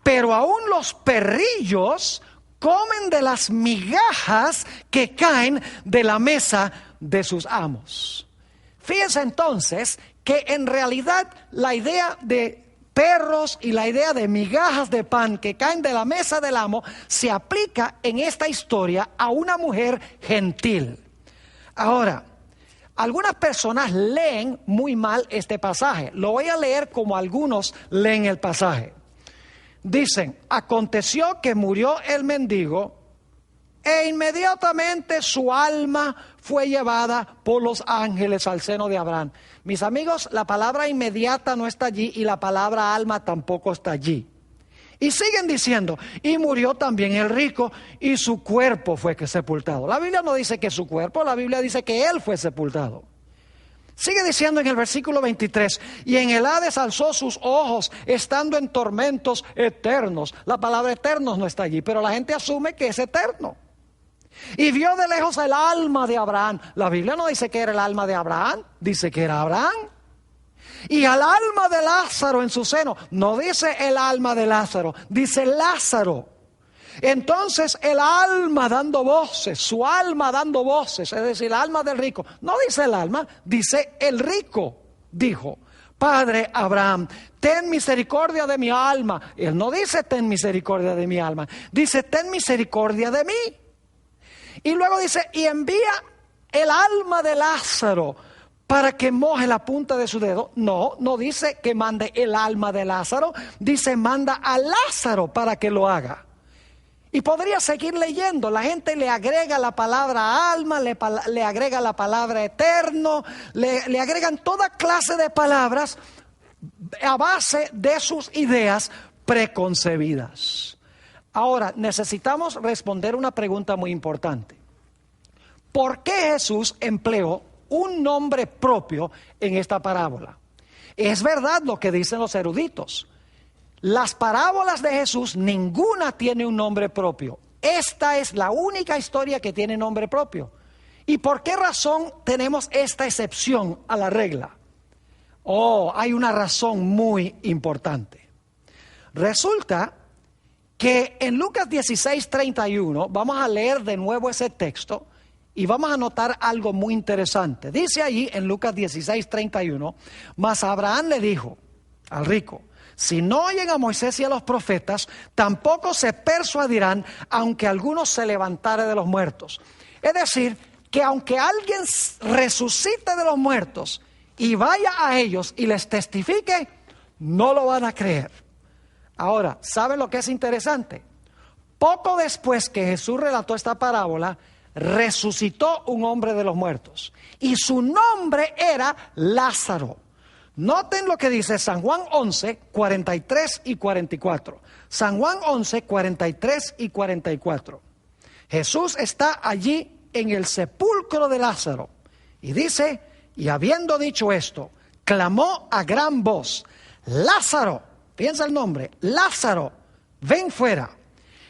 pero aún los perrillos comen de las migajas que caen de la mesa de sus amos. Fíjense entonces que en realidad la idea de perros y la idea de migajas de pan que caen de la mesa del amo se aplica en esta historia a una mujer gentil. Ahora, algunas personas leen muy mal este pasaje. Lo voy a leer como algunos leen el pasaje. Dicen, aconteció que murió el mendigo e inmediatamente su alma fue llevada por los ángeles al seno de Abraham. Mis amigos, la palabra inmediata no está allí y la palabra alma tampoco está allí. Y siguen diciendo, y murió también el rico y su cuerpo fue sepultado. La Biblia no dice que su cuerpo, la Biblia dice que él fue sepultado. Sigue diciendo en el versículo 23, y en el Hades alzó sus ojos, estando en tormentos eternos. La palabra eternos no está allí, pero la gente asume que es eterno. Y vio de lejos el alma de Abraham. La Biblia no dice que era el alma de Abraham, dice que era Abraham. Y al alma de Lázaro en su seno. No dice el alma de Lázaro, dice Lázaro. Entonces el alma dando voces, su alma dando voces, es decir, el alma del rico. No dice el alma, dice el rico. Dijo, Padre Abraham, ten misericordia de mi alma. Él no dice ten misericordia de mi alma, dice ten misericordia de mí. Y luego dice, y envía el alma de Lázaro para que moje la punta de su dedo. No, no dice que mande el alma de Lázaro, dice manda a Lázaro para que lo haga. Y podría seguir leyendo, la gente le agrega la palabra alma, le agrega la palabra eterno, le agregan toda clase de palabras a base de sus ideas preconcebidas. Ahora, necesitamos responder una pregunta muy importante. ¿Por qué Jesús empleó un nombre propio en esta parábola? Es verdad lo que dicen los eruditos. Las parábolas de Jesús, ninguna tiene un nombre propio. Esta es la única historia que tiene nombre propio. ¿Y por qué razón tenemos esta excepción a la regla? Hay una razón muy importante. Resulta que en Lucas 16:31, vamos a leer de nuevo ese texto, y vamos a notar algo muy interesante. Dice allí en Lucas 16:31, mas Abraham le dijo al rico, si no oyen a Moisés y a los profetas, tampoco se persuadirán, aunque alguno se levantare de los muertos. Es decir, que aunque alguien resucite de los muertos y vaya a ellos y les testifique, no lo van a creer. Ahora, ¿saben lo que es interesante? Poco después que Jesús relató esta parábola, resucitó un hombre de los muertos y su nombre era Lázaro. Noten lo que dice San Juan 11, 43 y 44. San Juan 11, 43 y 44. Jesús está allí en el sepulcro de Lázaro y dice, y habiendo dicho esto, clamó a gran voz, Lázaro, piensa el nombre, Lázaro, ven fuera.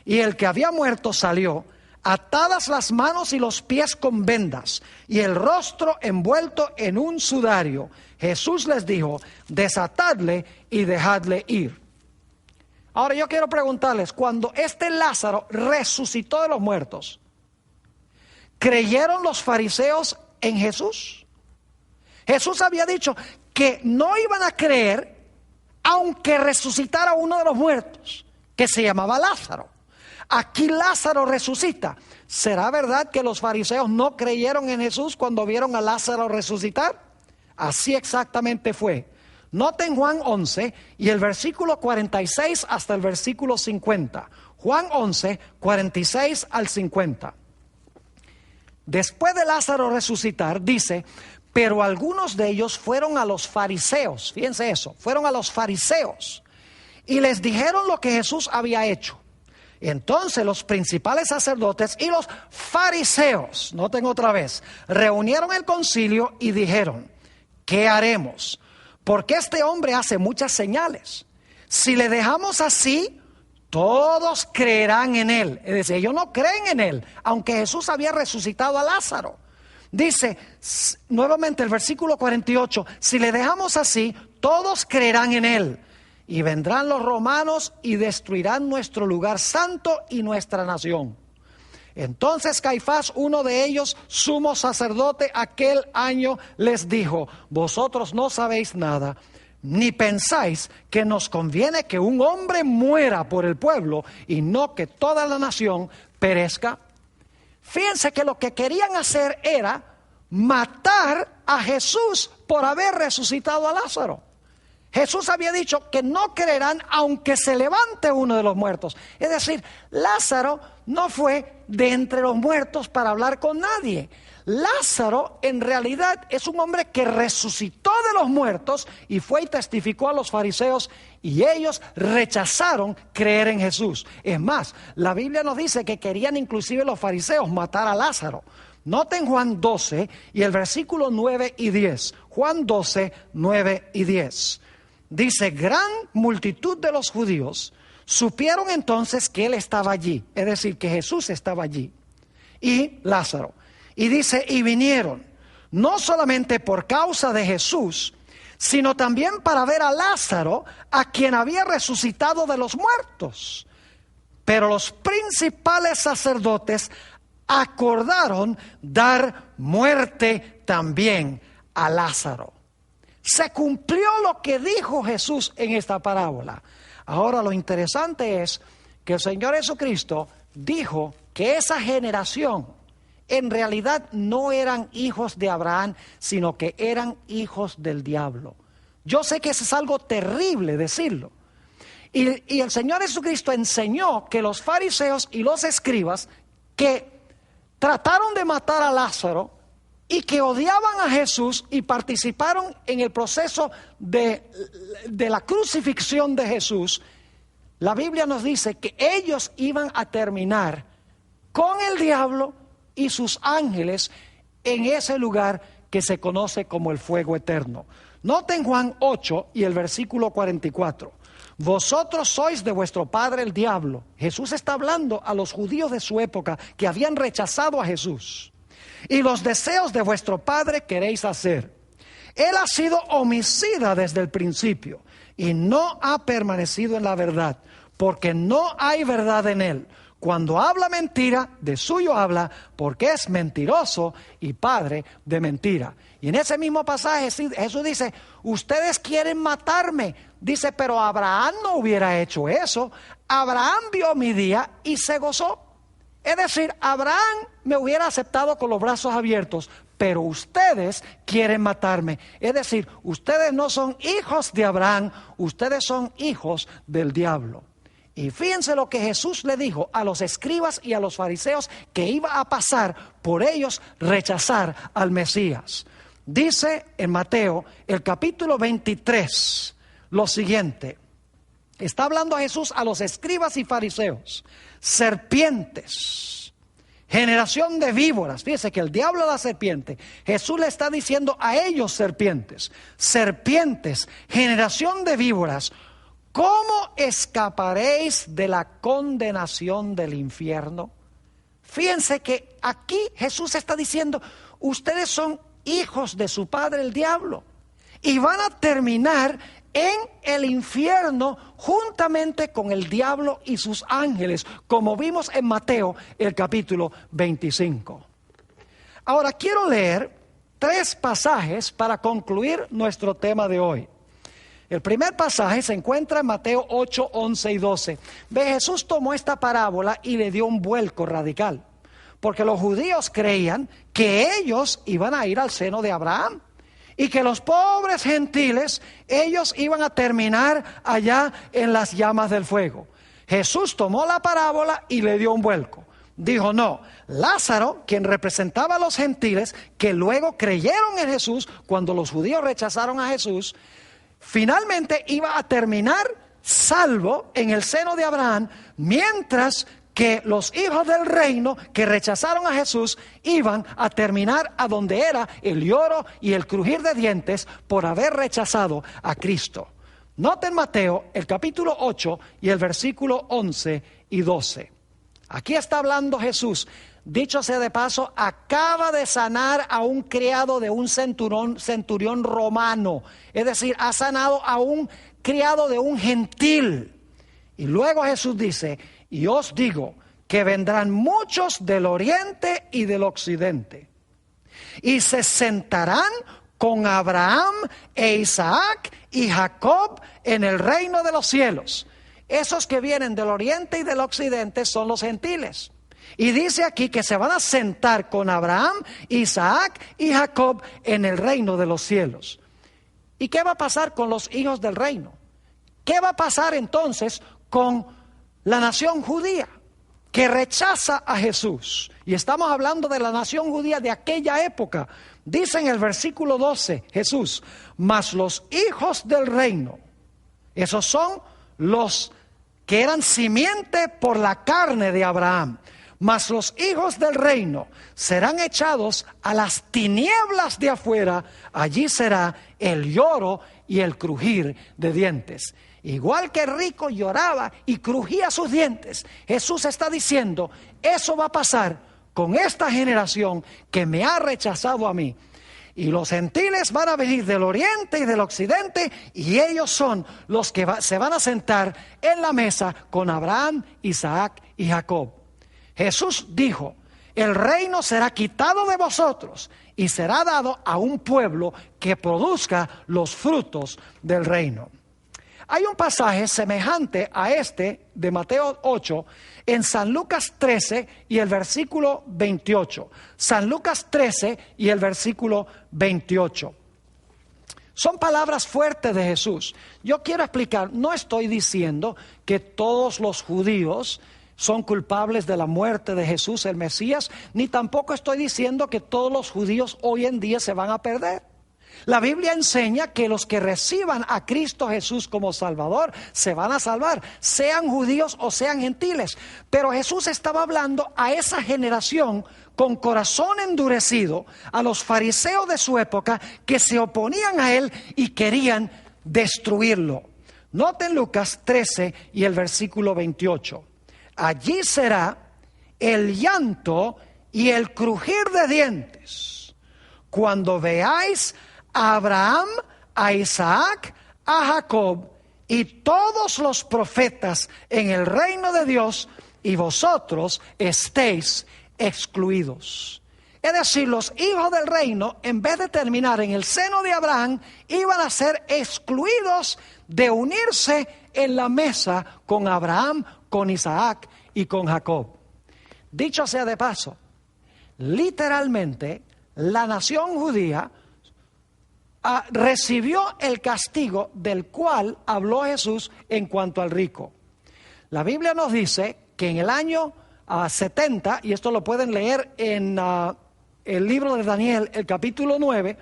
Y el que había muerto salió, atadas las manos y los pies con vendas, y el rostro envuelto en un sudario. Jesús les dijo, desatadle y dejadle ir. Ahora yo quiero preguntarles, cuando este Lázaro resucitó de los muertos, ¿creyeron los fariseos en Jesús? Jesús había dicho que no iban a creer aunque resucitara uno de los muertos, que se llamaba Lázaro. Aquí Lázaro resucita. ¿Será verdad que los fariseos no creyeron en Jesús cuando vieron a Lázaro resucitar? Así exactamente fue. Noten Juan 11 y el versículo 46 hasta el versículo 50. Juan 11, 46 al 50. Después de Lázaro resucitar, dice, pero algunos de ellos fueron a los fariseos, fíjense eso, fueron a los fariseos y les dijeron lo que Jesús había hecho. Entonces los principales sacerdotes y los fariseos, noten otra vez, reunieron el concilio y dijeron, ¿qué haremos? Porque este hombre hace muchas señales. Si le dejamos así, todos creerán en él. Es decir, ellos no creen en él, aunque Jesús había resucitado a Lázaro. Dice nuevamente el versículo 48, si le dejamos así, todos creerán en él. Y vendrán los romanos y destruirán nuestro lugar santo y nuestra nación. Entonces Caifás, uno de ellos, sumo sacerdote, aquel año les dijo, vosotros no sabéis nada, ni pensáis que nos conviene que un hombre muera por el pueblo y no que toda la nación perezca. Fíjense que lo que querían hacer era matar a Jesús por haber resucitado a Lázaro. Jesús había dicho que no creerán aunque se levante uno de los muertos. Es decir, Lázaro no fue de entre los muertos para hablar con nadie. Lázaro en realidad es un hombre que resucitó de los muertos y fue y testificó a los fariseos y ellos rechazaron creer en Jesús. Es más, la Biblia nos dice que querían inclusive los fariseos matar a Lázaro. Noten Juan 12 y el versículo 9 y 10. Juan 12, 9 y 10. Dice, gran multitud de los judíos supieron entonces que él estaba allí, es decir, que Jesús estaba allí, y Lázaro. Y dice, y vinieron, no solamente por causa de Jesús, sino también para ver a Lázaro, a quien había resucitado de los muertos. Pero los principales sacerdotes acordaron dar muerte también a Lázaro. Se cumplió lo que dijo Jesús en esta parábola. Ahora lo interesante es que el Señor Jesucristo dijo que esa generación en realidad no eran hijos de Abraham, sino que eran hijos del diablo. Yo sé que eso es algo terrible decirlo. Y el Señor Jesucristo enseñó que los fariseos y los escribas que trataron de matar a Lázaro y que odiaban a Jesús y participaron en el proceso de la crucifixión de Jesús, la Biblia nos dice que ellos iban a terminar con el diablo y sus ángeles en ese lugar que se conoce como el fuego eterno. Noten Juan 8 y el versículo 44. Vosotros sois de vuestro padre el diablo. Jesús está hablando a los judíos de su época que habían rechazado a Jesús. Y los deseos de vuestro padre queréis hacer. Él ha sido homicida desde el principio y no ha permanecido en la verdad, porque no hay verdad en él. Cuando habla mentira, de suyo habla, porque es mentiroso y padre de mentira. Y en ese mismo pasaje Jesús dice, ustedes quieren matarme. Dice, pero Abraham no hubiera hecho eso. Abraham vio mi día y se gozó. Es decir, Abraham me hubiera aceptado con los brazos abiertos, pero ustedes quieren matarme. Es decir, ustedes no son hijos de Abraham, ustedes son hijos del diablo. Y fíjense lo que Jesús le dijo a los escribas y a los fariseos que iba a pasar por ellos rechazar al Mesías. Dice en Mateo, el capítulo 23, lo siguiente. Está hablando Jesús a los escribas y fariseos. Serpientes, generación de víboras. Fíjense que el diablo es la serpiente. Jesús le está diciendo a ellos serpientes. Serpientes, generación de víboras. ¿Cómo escaparéis de la condenación del infierno? Fíjense que aquí Jesús está diciendo, ustedes son hijos de su padre el diablo y van a terminar en el infierno juntamente con el diablo y sus ángeles, como vimos en Mateo el capítulo 25. Ahora quiero leer 3 pasajes para concluir nuestro tema de hoy. El primer pasaje se encuentra en Mateo 8, 11 y 12. Jesús tomó esta parábola y le dio un vuelco radical, porque los judíos creían que ellos iban a ir al seno de Abraham y que los pobres gentiles, ellos iban a terminar allá en las llamas del fuego. Jesús tomó la parábola y le dio un vuelco. Dijo, no, Lázaro, quien representaba a los gentiles, que luego creyeron en Jesús cuando los judíos rechazaron a Jesús, finalmente iba a terminar salvo en el seno de Abraham, mientras que los hijos del reino que rechazaron a Jesús iban a terminar a donde era el lloro y el crujir de dientes por haber rechazado a Cristo. Noten Mateo, el capítulo 8 y el versículo 11 y 12. Aquí está hablando Jesús. Dicho sea de paso, acaba de sanar a un criado de un centurión romano. Es decir, ha sanado a un criado de un gentil. Y luego Jesús dice, y os digo que vendrán muchos del oriente y del occidente, y se sentarán con Abraham e Isaac y Jacob en el reino de los cielos. Esos que vienen del oriente y del occidente son los gentiles. Y dice aquí que se van a sentar con Abraham, Isaac y Jacob en el reino de los cielos. ¿Y qué va a pasar con los hijos del reino? ¿Qué va a pasar entonces con la nación judía que rechaza a Jesús? Y estamos hablando de la nación judía de aquella época. Dice en el versículo 12 Jesús, mas los hijos del reino, esos son los que eran simiente por la carne de Abraham, mas los hijos del reino serán echados a las tinieblas de afuera, allí será el lloro y el crujir de dientes. Igual que el rico lloraba y crujía sus dientes, Jesús está diciendo, eso va a pasar con esta generación que me ha rechazado a mí. Y los gentiles van a venir del oriente y del occidente, y ellos son los que se van a sentar en la mesa con Abraham, Isaac y Jacob. Jesús dijo, el reino será quitado de vosotros y será dado a un pueblo que produzca los frutos del reino. Hay un pasaje semejante a este de Mateo 8 en San Lucas 13 y el versículo 28. San Lucas 13 y el versículo 28. Son palabras fuertes de Jesús. Yo quiero explicar, no estoy diciendo que todos los judíos son culpables de la muerte de Jesús el Mesías, ni tampoco estoy diciendo que todos los judíos hoy en día se van a perder. La Biblia enseña que los que reciban a Cristo Jesús como Salvador se van a salvar, sean judíos o sean gentiles. Pero Jesús estaba hablando a esa generación con corazón endurecido, a los fariseos de su época que se oponían a él y querían destruirlo. Noten Lucas 13 y el versículo 28. Allí será el llanto y el crujir de dientes cuando veáis a Abraham, a Isaac, a Jacob y todos los profetas en el reino de Dios y vosotros estéis excluidos. Es decir, los hijos del reino, en vez de terminar en el seno de Abraham, iban a ser excluidos de unirse en la mesa con Abraham, con Isaac y con Jacob. Dicho sea de paso, literalmente la nación judía recibió el castigo del cual habló Jesús en cuanto al rico. La Biblia nos dice que en el año 70, y esto lo pueden leer en el libro de Daniel, el capítulo 9,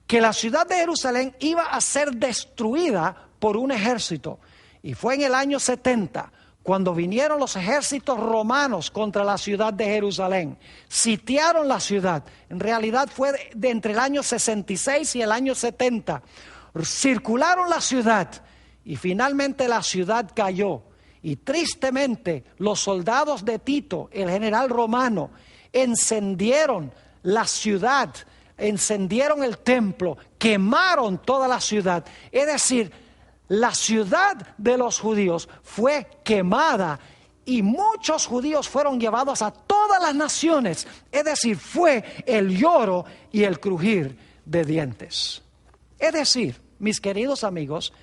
que la ciudad de Jerusalén iba a ser destruida por un ejército. Y fue en el año 70 cuando vinieron los ejércitos romanos contra la ciudad de Jerusalén. Sitiaron la ciudad. En realidad fue de entre el año 66 y el año 70. Circularon la ciudad y finalmente la ciudad cayó. Y tristemente los soldados de Tito, el general romano, encendieron la ciudad, encendieron el templo, quemaron toda la ciudad. Es decir, la ciudad de los judíos fue quemada y muchos judíos fueron llevados a todas las naciones. Es decir, fue el lloro y el crujir de dientes. Es decir, mis queridos amigos,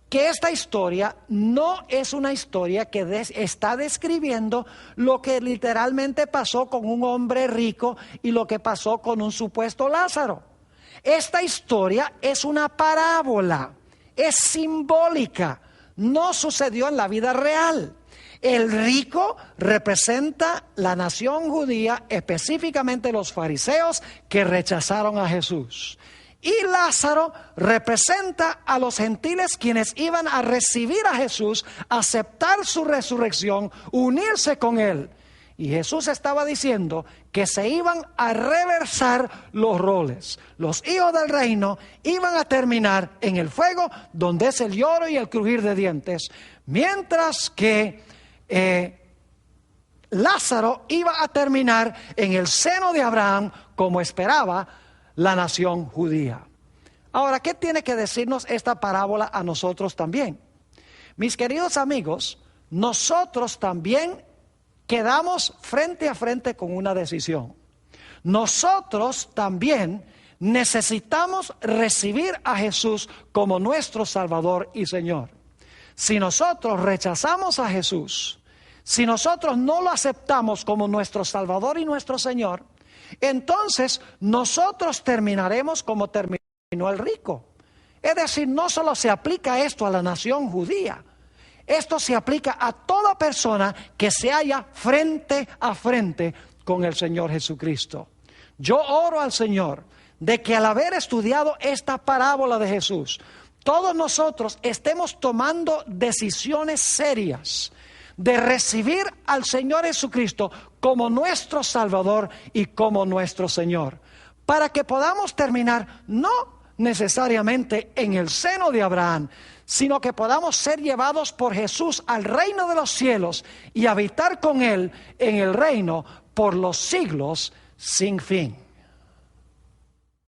que esta historia no es una historia que está describiendo lo que literalmente pasó con un hombre rico y lo que pasó con un supuesto Lázaro. Esta historia es una parábola, es simbólica, no sucedió en la vida real. El rico representa la nación judía, específicamente los fariseos que rechazaron a Jesús. Y Lázaro representa a los gentiles quienes iban a recibir a Jesús, aceptar su resurrección, unirse con él. Y Jesús estaba diciendo que se iban a reversar los roles. Los hijos del reino iban a terminar en el fuego, donde es el lloro y el crujir de dientes, mientras que Lázaro iba a terminar en el seno de Abraham, como esperaba la nación judía. Ahora, ¿qué tiene que decirnos esta parábola a nosotros también? Mis queridos amigos, nosotros también quedamos frente a frente con una decisión. Nosotros también necesitamos recibir a Jesús como nuestro Salvador y Señor. Si nosotros rechazamos a Jesús, si nosotros no lo aceptamos como nuestro Salvador y nuestro Señor, entonces nosotros terminaremos como terminó el rico. Es decir, no solo se aplica esto a la nación judía, esto se aplica a toda persona que se halla frente a frente con el Señor Jesucristo. Yo oro al Señor de que al haber estudiado esta parábola de Jesús, todos nosotros estemos tomando decisiones serias de recibir al Señor Jesucristo como nuestro Salvador y como nuestro Señor, para que podamos terminar no necesariamente en el seno de Abraham, sino que podamos ser llevados por Jesús al reino de los cielos y habitar con Él en el reino por los siglos sin fin.